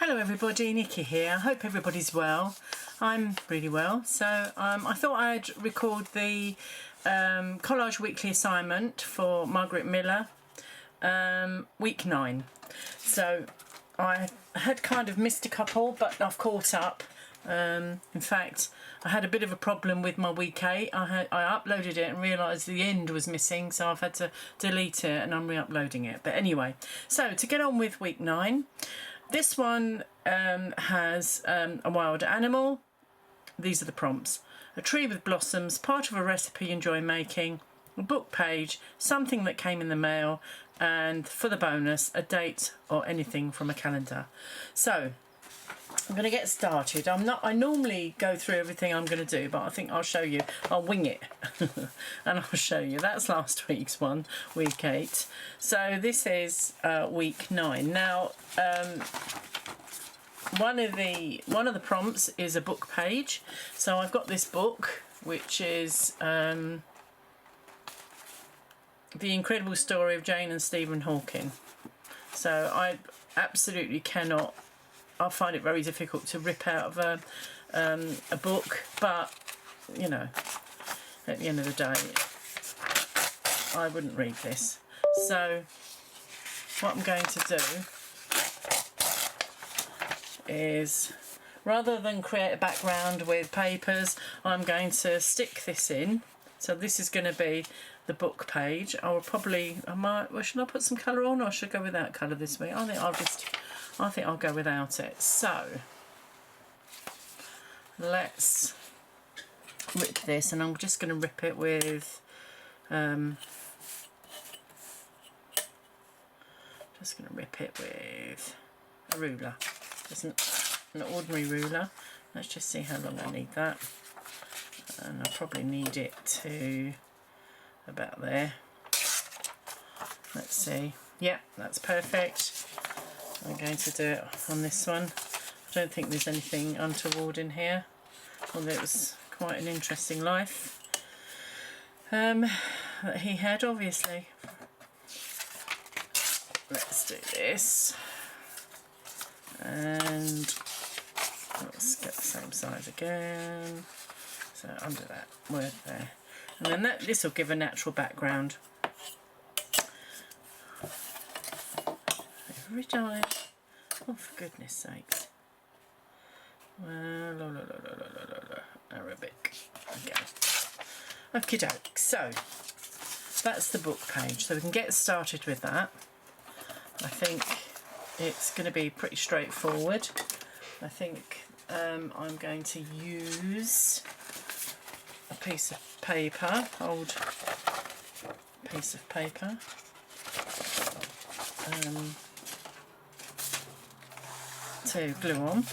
Hello everybody, Nikki here. I hope everybody's well. I'm really well. So I thought I'd record the Collage Weekly Assignment for Margarete Miller, week 9. So I had kind of missed a couple, but I've caught up. In fact, I had a bit of a problem with my week 8. I uploaded it and realised the end was missing, so I've had to delete it and I'm re-uploading it. But anyway, so to get on with week 9, this one has a wild animal. These are the prompts. A tree with blossoms, part of a recipe you enjoy making, a book page, something that came in the mail, and for the bonus, a date or anything from a calendar. So I'm going to get started. I normally go through everything I'm going to do, but I think I'll show you. I'll wing it and I'll show you. That's last week's one, week 8. So this is week 9. Now, one of the prompts is a book page. So I've got this book, which is The Incredible Story of Jane and Stephen Hawking. So I absolutely cannot. I find it very difficult to rip out of a book, but you know, at the end of the day, I wouldn't read this. So what I'm going to do is, rather than create a background with papers, I'm going to stick this in. So this is going to be the book page. I might. Well, should I put some colour on, or should I go without colour this week? I think I'll go without it. So let's rip this, and I'm just going to rip it with a ruler. Just an ordinary ruler. Let's just see how long I need that, and I probably need it to about there. Let's see. Yeah, that's perfect. I'm going to do it on this one. I don't think there's anything untoward in here, although it was quite an interesting life that he had, obviously. Let's do this, and let's get the same size again. So under that word there, and then this will give a natural background. Every time. Oh, for goodness sakes. Well, Arabic. Okay. Okie doke. So, that's the book page. So we can get started with that. I think it's going to be pretty straightforward. I think I'm going to use a piece of paper, old piece of paper. To glue on.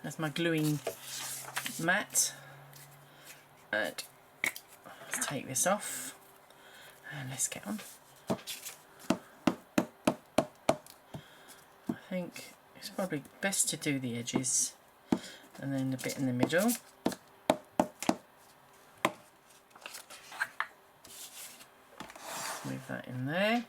That's my gluing mat. And let's take this off and let's get on. I think it's probably best to do the edges and then a bit in the middle. Move that in there.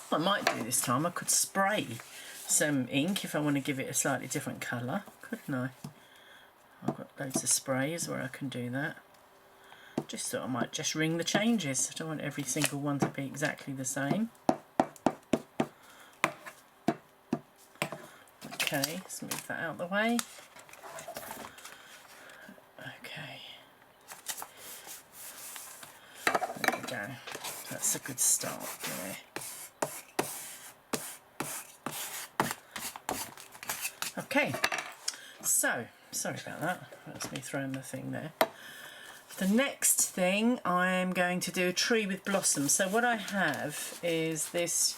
What I might do this time, I could spray some ink if I want to give it a slightly different colour, couldn't I? I've got loads of sprays where I can do that. Just thought I might just ring the changes. I don't want every single one to be exactly the same. Okay, let's move that out of the way. Okay. There we go. That's a good start there. Okay, so, sorry about that, that's me throwing the thing there. The next thing I'm going to do a tree with blossoms. So what I have is this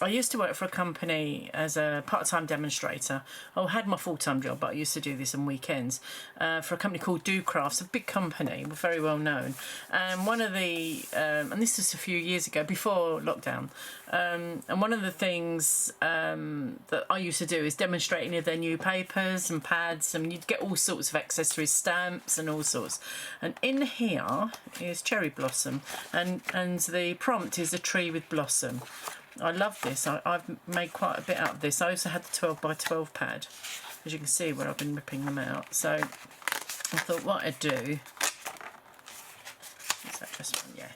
I used to work for a company as a part-time demonstrator. I had my full-time job, but I used to do this on weekends for a company called Do Crafts, a big company, very well known. And one of the, and this was a few years ago, before lockdown, and one of the things that I used to do is demonstrate any of their new papers and pads, and you'd get all sorts of accessories, stamps and all sorts. And in here is cherry blossom, and the prompt is a tree with blossom. I love this. I've made quite a bit out of this. I also had the 12 by 12 pad, as you can see where I've been ripping them out. So I thought what I'd do, is that just one? Yeah.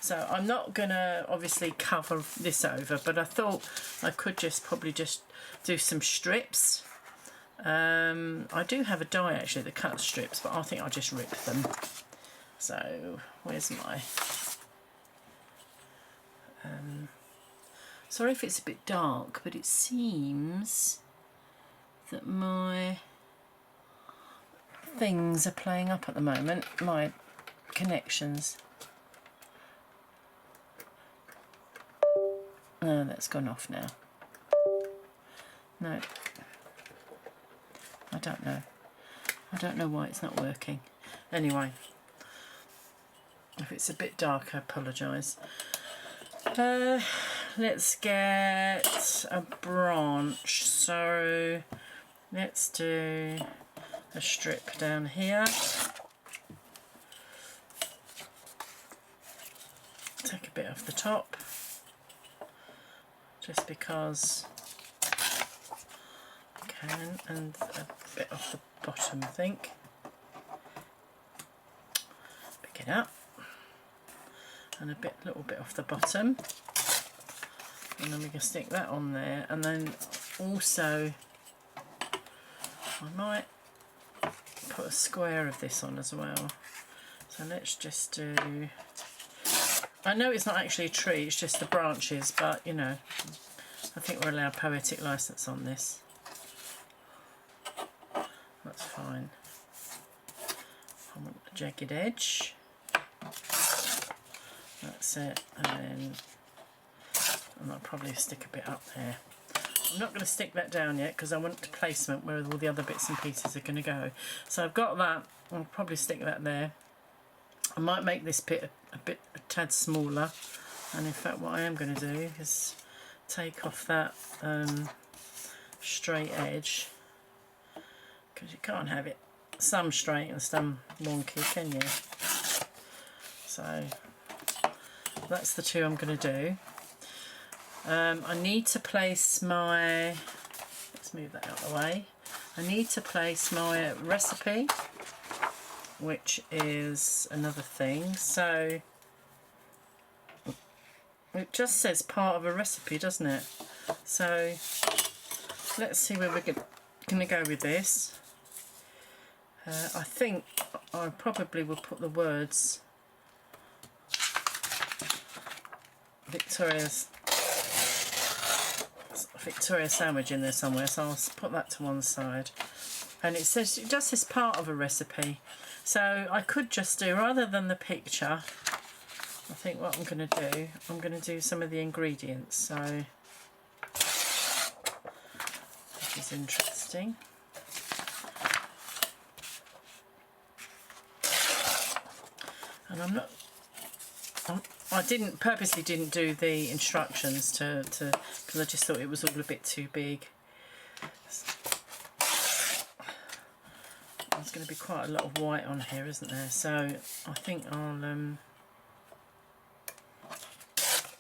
So I'm not gonna obviously cover this over, but I thought I could probably just do some strips. I do have a die actually that cuts strips, but I think I'll just rip them. So where's my sorry if it's a bit dark, but it seems that my things are playing up at the moment, my connections. Oh, that's gone off now. No, I don't know. I don't know why it's not working. Anyway, if it's a bit dark, I apologise. Let's get a branch. So let's do a strip down here. Take a bit off the top, just because I can, and a bit off the bottom, I think. Pick it up, and a little bit off the bottom, and then we can stick that on there. And then also I might put a square of this on as well. So let's just do, I know it's not actually a tree, it's just the branches, but you know, I think we're allowed poetic license on this. That's fine. I want the jagged edge. That's it, and I'll probably stick a bit up there. I'm not going to stick that down yet because I want the placement where all the other bits and pieces are going to go. So I've got that. I'll probably stick that there. I might make this bit a tad smaller, and in fact what I am going to do is take off that straight edge, because you can't have it some straight and some wonky, can you? So that's the two I'm going to do. I need to place my, let's move that out of the way. I need to place my recipe, which is another thing. So it just says part of a recipe, doesn't it? So let's see where we're going to go with this. I think I probably will put the words Victoria sandwich in there somewhere, so I'll put that to one side. And it says, it just says part of a recipe, so I could just do, rather than the picture, I think what I'm going to do, I'm going to do some of the ingredients. So this is interesting. And I'm not, I purposely didn't do the instructions because I just thought it was all a bit too big. There's going to be quite a lot of white on here, isn't there? So I think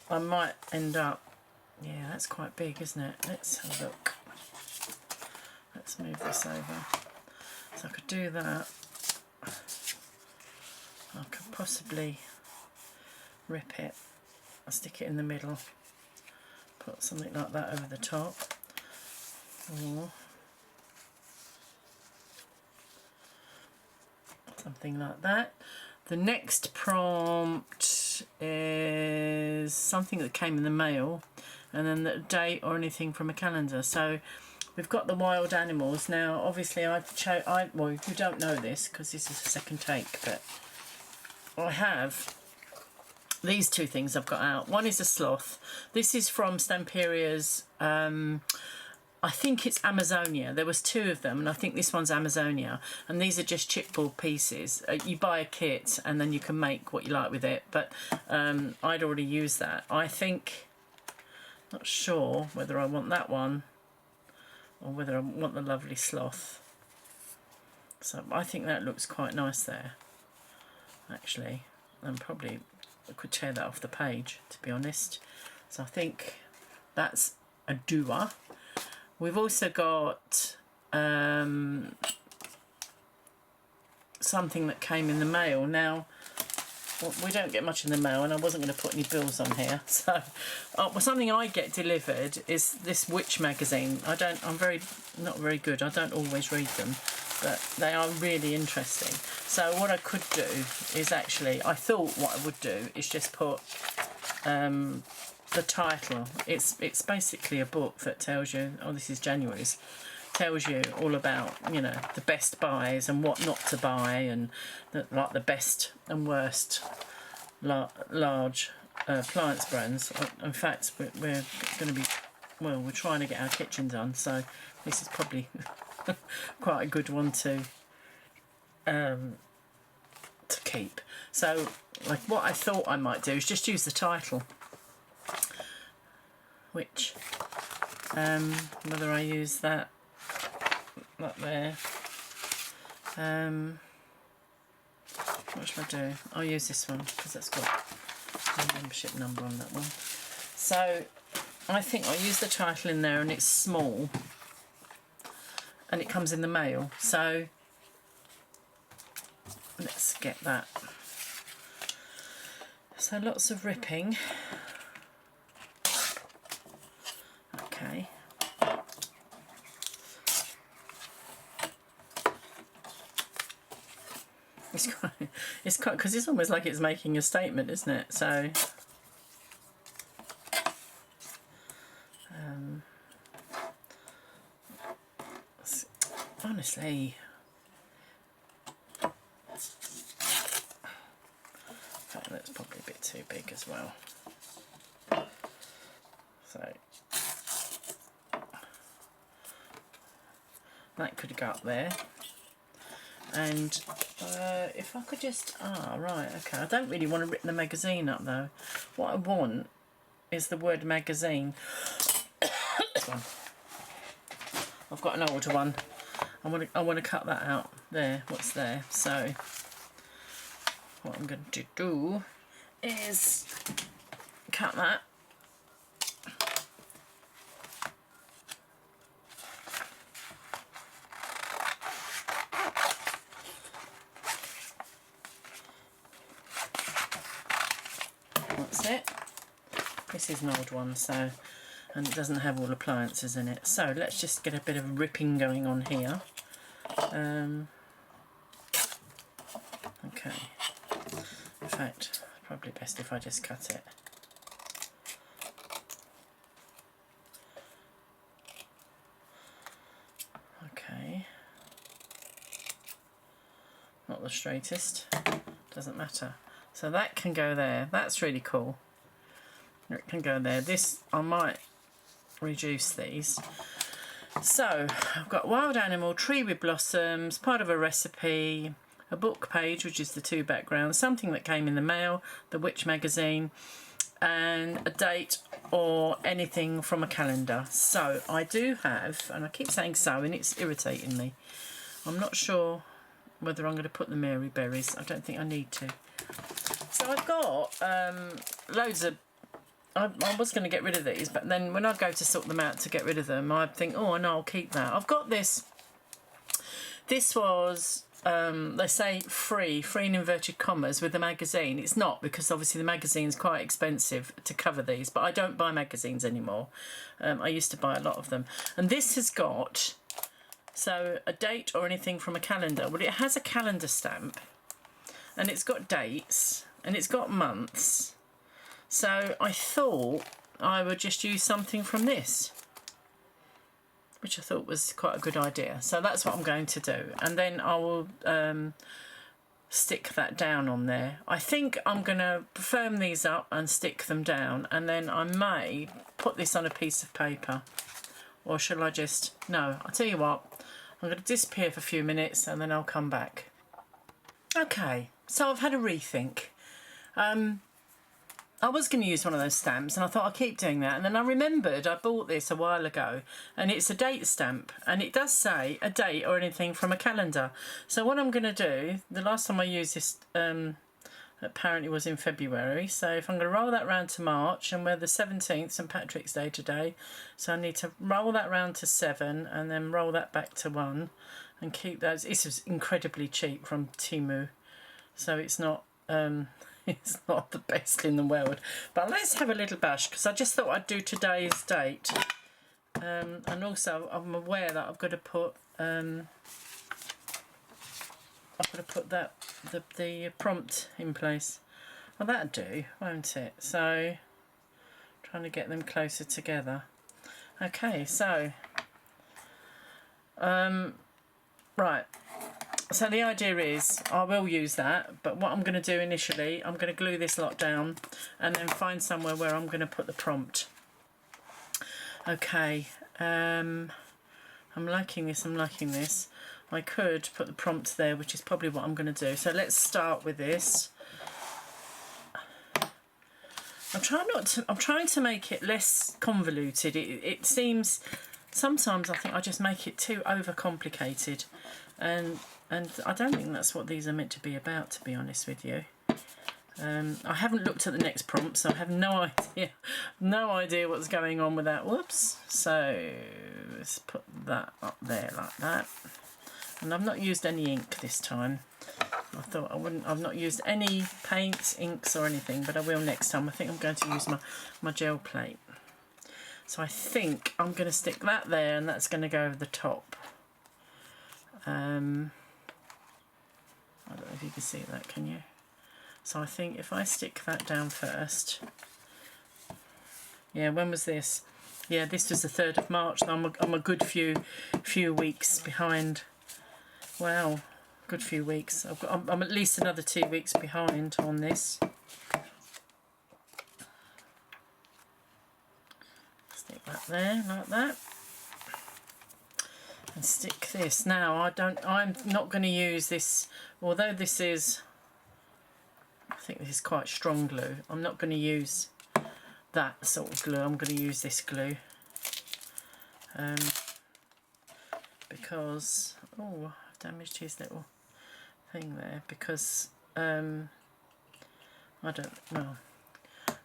I might end up, yeah, that's quite big, isn't it? Let's have a look. Let's move this over. So I could do that. I could possibly rip it, I'll stick it in the middle, put something like that over the top, or something like that. The next prompt is something that came in the mail, and then the date or anything from a calendar. So we've got the wild animals. Now obviously well, you don't know this because this is the second take, but I have these two things I've got out. One is a sloth. This is from Stamperia's, I think it's Amazonia. There was two of them, and I think this one's Amazonia. And these are just chipboard pieces. You buy a kit, and then you can make what you like with it. But I'd already used that. I think, not sure whether I want that one or whether I want the lovely sloth. So I think that looks quite nice there, actually. And probably I could tear that off the page, to be honest. So I think that's a doer. We've also got something that came in the mail. Now, well, we don't get much in the mail, and I wasn't going to put any bills on here. So, well, something I get delivered is this witch magazine. I'm not very good. I don't always read them, but they are really interesting. So what I could do is actually, I thought what I would do is just put the title. It's basically a book that tells you, oh, this is January's, tells you all about, you know, the best buys and what not to buy, and like the best and worst large appliance brands. In fact, we're going to be, well, we're trying to get our kitchen done, so this is probably quite a good one to keep. So, like, what I thought I might do is just use the title, which whether I use that there, what should I do? I'll use this one because that's got a membership number on that one. So I think I'll use the title in there, and it's small and it comes in the mail. So let's get that. So lots of ripping. Okay. It's quite, because it's almost like it's making a statement, isn't it? So honestly, that's probably a bit too big as well. So that could go up there. And if I could just, right, okay, I don't really want to rip the magazine up though. What I want is the word magazine. This one. I've got an older one. I want to cut that out there, what's there. So what I'm going to do is cut that. That's it. This is an old one, so, and it doesn't have all appliances in it. So let's just get a bit of ripping going on here. Okay. In fact, probably best if I just cut it. Okay. Not the straightest. Doesn't matter. So that can go there. That's really cool. It can go there. This, I might reduce these. So I've got wild animal, tree with blossoms, part of a recipe, a book page, which is the two backgrounds, something that came in the mail, the witch magazine, and a date or anything from a calendar. So I do have, and I keep saying so, and it's irritating me. I'm not sure whether I'm going to put the Mary berries. I don't think I need to. So I've got loads of, I was going to get rid of these, but then when I go to sort them out to get rid of them, I think, oh no, I'll keep that. I've got this. This was, they say free in inverted commas, with the magazine. It's not, because obviously the magazine's quite expensive to cover these, but I don't buy magazines anymore. I used to buy a lot of them. And this has got, so a date or anything from a calendar. Well, it has a calendar stamp, and it's got dates, and it's got months. So I thought I would just use something from this, which I thought was quite a good idea. So that's what I'm going to do. And then I will stick that down on there. I think I'm going to firm these up and stick them down, and then I may put this on a piece of paper. Or shall I just... No, I'll tell you what. I'm going to disappear for a few minutes and then I'll come back. Okay, so I've had a rethink. I was going to use one of those stamps and I thought I'll keep doing that. And then I remembered I bought this a while ago and it's a date stamp. And it does say a date or anything from a calendar. So what I'm going to do, the last time I used this apparently was in February. So if I'm going to roll that round to March, and we're the 17th, St Patrick's Day today. So I need to roll that round to 7 and then roll that back to 1 and keep those. This was incredibly cheap from Temu. So it's not... it's not the best in the world, but let's have a little bash because I just thought I'd do today's date, and also I'm aware that I've got to put that the prompt in place. Well, that'll do, won't it? So trying to get them closer together. Okay, so right. So the idea is I will use that, but what I'm going to do initially, I'm going to glue this lot down and then find somewhere where I'm going to put the prompt. Okay, I'm liking this, I could put the prompt there, which is probably what I'm going to do. So let's start with this. I'm trying to make it less convoluted. It seems, sometimes I think I just make it too overcomplicated. And I don't think that's what these are meant to be about, to be honest with you. I haven't looked at the next prompt, so I have no idea what's going on with that. Whoops. So let's put that up there like that. And I've not used any ink this time. I thought I wouldn't. I've not used any paints, inks or anything, but I will next time. I think I'm going to use my gel plate. So I think I'm going to stick that there, and that's going to go over the top. I don't know if you can see that, can you? So I think if I stick that down first. Yeah, when was this? Yeah, this was the 3rd of March. So I'm a good few weeks behind. Wow, good few weeks. I'm at least another 2 weeks behind on this. Stick that there like that. And stick this. Now I'm not going to use this, although this is, I think this is quite strong glue. I'm not going to use that sort of glue. I'm going to use this glue. Because, oh, I've damaged his little thing there because, well,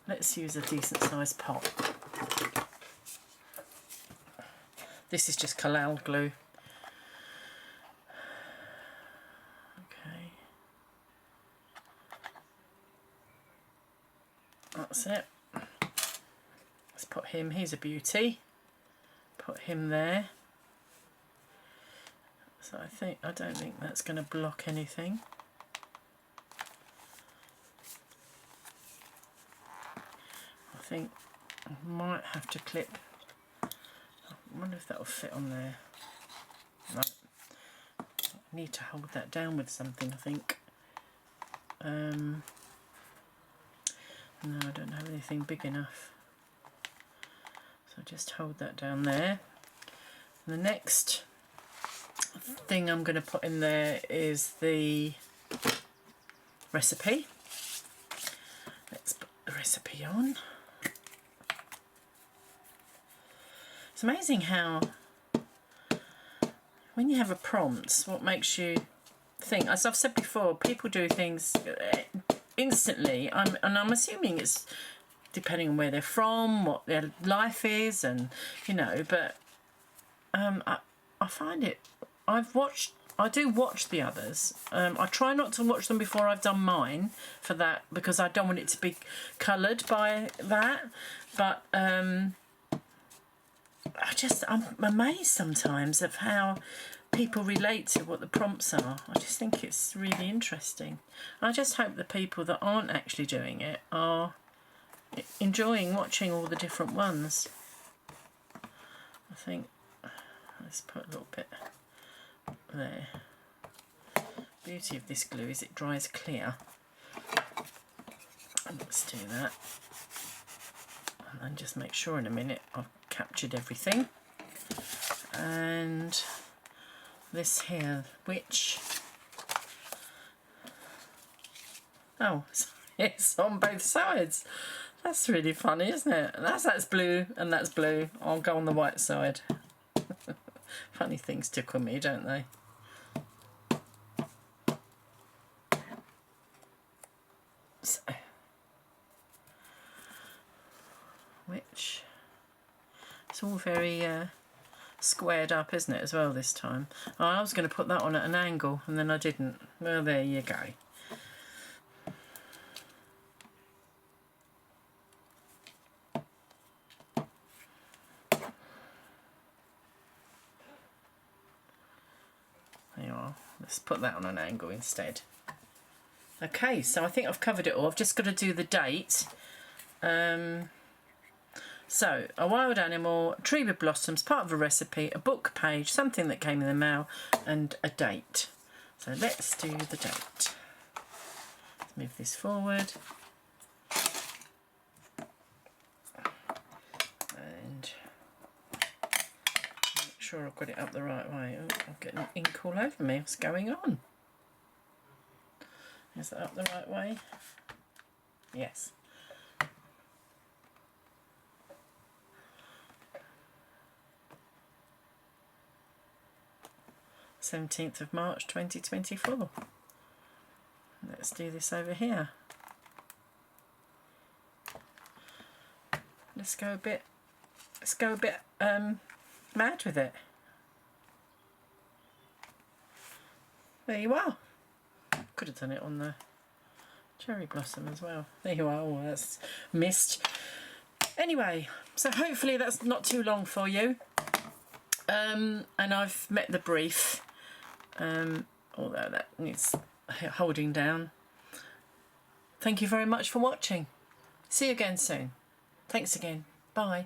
let's use a decent sized pot. This is just Collage glue. Okay. That's it. Let's put him, he's a beauty. Put him there. So I don't think that's going to block anything. I think I might have to clip. I wonder if that will fit on there. No. I need to hold that down with something, I think. No, I don't have anything big enough. So just hold that down there. And the next thing I'm going to put in there is the recipe. Let's put the recipe on. It's amazing how when you have a prompt, what makes you think, as I've said before, people do things instantly, and I'm assuming it's depending on where they're from, what their life is, and you know, but I find it, I do watch the others. I try not to watch them before I've done mine for that, because I don't want it to be coloured by that, but I'm amazed sometimes of how people relate to what the prompts are. I just think it's really interesting. I just hope the people that aren't actually doing it are enjoying watching all the different ones. I think, let's put a little bit there. beauty of this glue is it dries clear. Let's do that. And then just make sure in a minute I've captured everything. And this here, which... Oh, it's on both sides. That's really funny, isn't it? That's blue and that's blue. I'll go on the white side. Funny things tickle me, don't they? So, which it's all very squared up, isn't it, as well this time? Oh, I was going to put that on at an angle and then I didn't. Well, there you go. There you are. Let's put that on an angle instead. Okay, so I think I've covered it all. I've just got to do the date. So, a wild animal, a tree with blossoms, part of a recipe, a book page, something that came in the mail, and a date. So let's do the date. Let's move this forward. And make sure I've got it up the right way. Oh, I'm getting ink all over me. What's going on? Is that up the right way? Yes. March 17th, 2024. Let's do this over here. Let's go a bit mad with it. There you are. Could have done it on the cherry blossom as well. There you are. Oh, that's missed. Anyway, so hopefully that's not too long for you. And I've met the brief. Although that needs holding down. Thank you very much for watching. See you again soon. Thanks again. Bye.